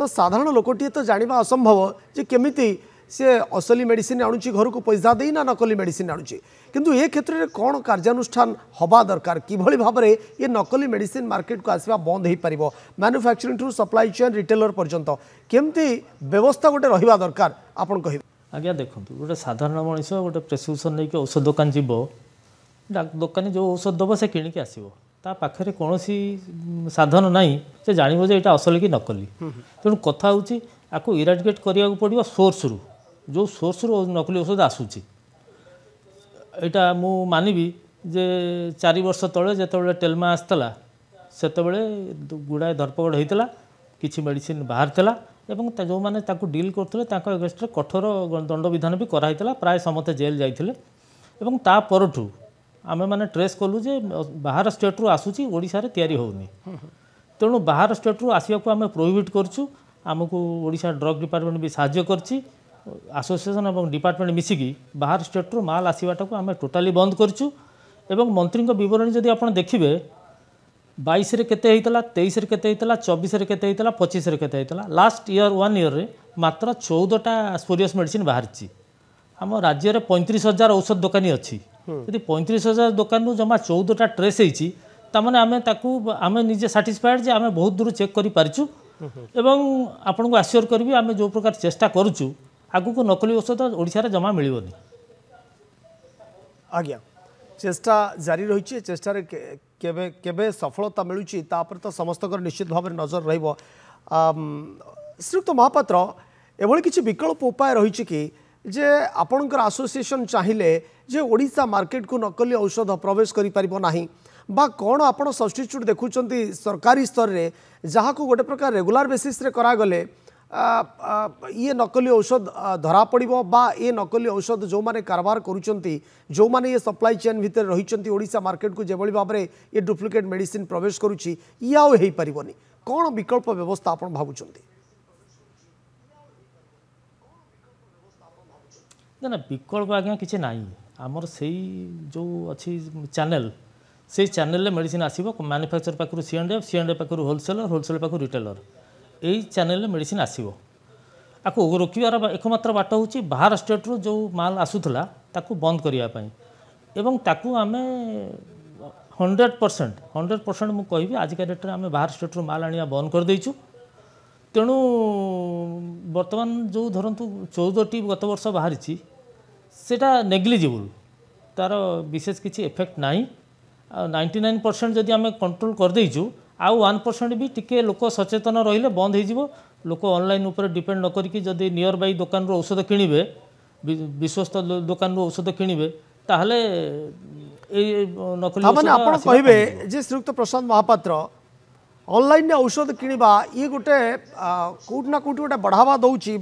तो साधारण लोकटी तो जाना असंभव जे केमिति सी असली मेडिसिन आणुची घर को पैसा दे ना नकली मेडिसिन आणुची किंतु ए क्षेत्र में कौन कार्यानुष्ठान हवा दरकार किभली भाव में ये नकली मेडिसिन मार्केट को आसवा बंद हो पार मैन्युफैक्चरिंग ठू सप्लाई चेन रिटेलर पर्यंत केमती व्यवस्था गोटे रहा दरकार आपन कहिबे। आज्ञा देखो गोटे साधारण मनीष गोटे प्रेस्क्रिप्शन नहीं औषध दुकान जीव दुकानी जो औषध दब से किणिक आसो ता पाखे कौन साधन ना से जानव जे यहाँ असली कि नकली तेणु कथा हूँ इराडिकेट करने को पड़ो सोर्स रु जो सोर्स रु नकली औषध आसूची यहाँ मु मानवी जे 4 वर्ष तले जो टेलमा आसला से गुड़ाए धरपकड़ होता किसी मेडिसिन बाहर था एवं जो मैंने डील करते अगेंस्ट कठोर दंड विधान भी कराई प्राय समस्ते जेल जाते एवं ता परठू आमे माने ट्रेस कलु जे बाहर स्टेट रु आसूची ओडिशा रे तयारी होउनी तेणु बाहर स्टेट रु आसिया को आमे प्रोहिबिट करछु आमको ओडिशा ड्रग डिपार्टमेंट भी साहाय्य करछि एसोसिएशन एवं डिपार्टमेंट मिसिकी बाहर स्टेट रु माल आसीबाटा को आमे टोटाली बंद करछु एवं मंत्री को विवरणी जदि आपण देखिबे 22 रे केते हेतला 23 रे केते हेतला 24 रे केते हेतला 25 रे केते हेतला लास्ट ईयर 1 ईयर रे मात्र 14टा स्पोरियस मेडिसिन बाहरछि आम राज्य में 35,000 औषध दोकानी अच्छी यदि 35,000 दुकान जमा 14टा ट्रेस होने आम निजे साटिस्फाइड जे आम बहुत दूर चेक करूँ एवं आपन को आश्योर करी आम जो प्रकार चेष्टा करुचु आगु को नकली औषध ओडिशा रे जमा मिलबनी। आज्ञा चेष्टा जारी रही चेष्टा केबे केबे सफलता मिलूची तापर तो समस्त निश्चित भाव में नजर रहिबो। श्रीयुक्त महापात्र एभली किछि विकल्प उपाय रही कि जे आपणकर एसोसिएशन चाहिए जे ओडिशा मार्केट को नकली औषध प्रवेश करि परिबो नाही बा कौन आपड़ सब्स्टिट्यूट देखुंत सरकारी स्तर रे जहाँ को गोटे प्रकार रेगुलर बेसिस रे करा गले ये नकली औषध धरा पड़ो बा ये नकली औषध जो माने कारबार करुचंती जो माने ये सप्लाई चेन भितर रही ओडिशा मार्केट को जेभली भाव में ये डुप्लिकेट मेडिसिन प्रवेश करुच्ची ये आउ हेई परिबोनी कौन विकल्प व्यवस्था आपन भाबुचंती? ना विकल्प आज्ञा किसी ना आमर से जो अच्छी चैनल से चैनल मेडिसिन आसो मैन्युफैक्चर पाखु C&F पाखु होलसेलर होलसेलर पाखु रिटेलर यही चैनल मेडिसिन आसो आपको रोकबार एकमात्र बाट हूँ बाहर स्टेट रु जो माल आसूला ताकू बंद करने एवं ताकू आमे 100% मुझे कहि आजिका डेट में आम बाहर स्टेट रु माल आनिया बंद कर देइछु तेणु बर्तमान जो धरतु 14टी गत वर्ष बाहरी सेटा नेग्लिजिबल तार विशेष किसी इफेक्ट नहीं 99% जदि आम कंट्रोल कर देइछु आउ 1% भी टिके लोक सचेतन रहिले बंद हो लोक ऑनलाइन उपर डिपेंड न करिकि जदि नियर बाई दुकान रो औषध किनिबे विश्वस्त दुकान रो औषध किनिबे ताहले ए नकली औषध आपण कहिबे जे श्रीयुक्त प्रशांत महापात्र ऑनलाइन औषध किनिबा ये गोटे कोट ना कोट गोटे बढ़ावा दौची